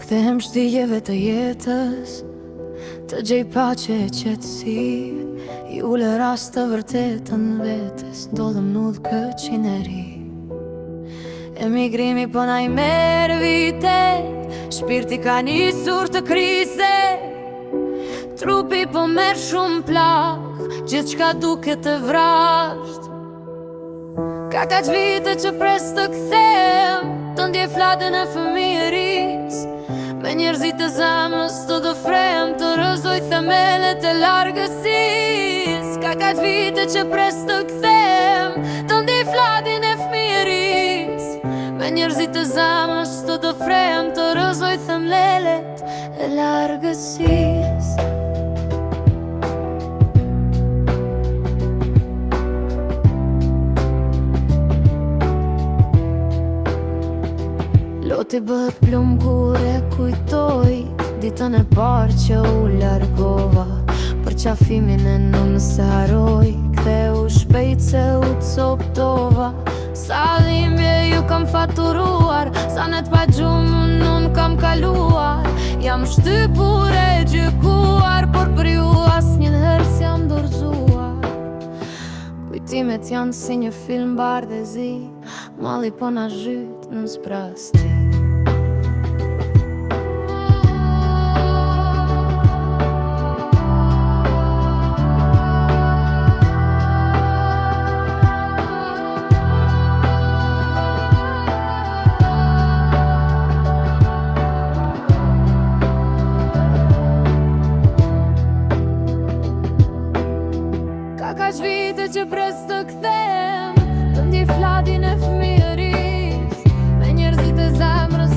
Kthehem shtijeve të jetës, të gjej paqe e qetësi. I ule rast të vërtetën vetës, ndodhëm n'udhë këqin e ri. Emigrimi po na i merë vite, shpirti ka nisur të krize. Trupi po merë shumë plak, gjithçka duket të vrasht. Ka kaq vite që pres të kthehem, të ndjej fladën e fëmijëris. Me njerëzit të zemrës të dofrem, të rëzoj themelet e largësis. Ka kaq vite që pres të kthehem, të ndjej fladën e fëmijëris. Me njerëzit të zemrës të dofrem, të rëzoj themelet e largësis. Loti bëhet plum kur e kujtoj ditën e parë që u largova. Për qafimin e nëmë se haroj, ktheu shpejt se u të soptova. Sa dhimbje ju kam faturuar, sa net pa gjumë nun kam kaluar. Jam shtypur e gjykuar, por për ju asnjëherë s'jam dorëzuar. Kujtimet janë si një film bardhëzi, malli po na zhyt në zbrasti. Ka kaq vite që pres të kthehem, të ndjej fladin e fëmijëris. Me njerëzit e zemrës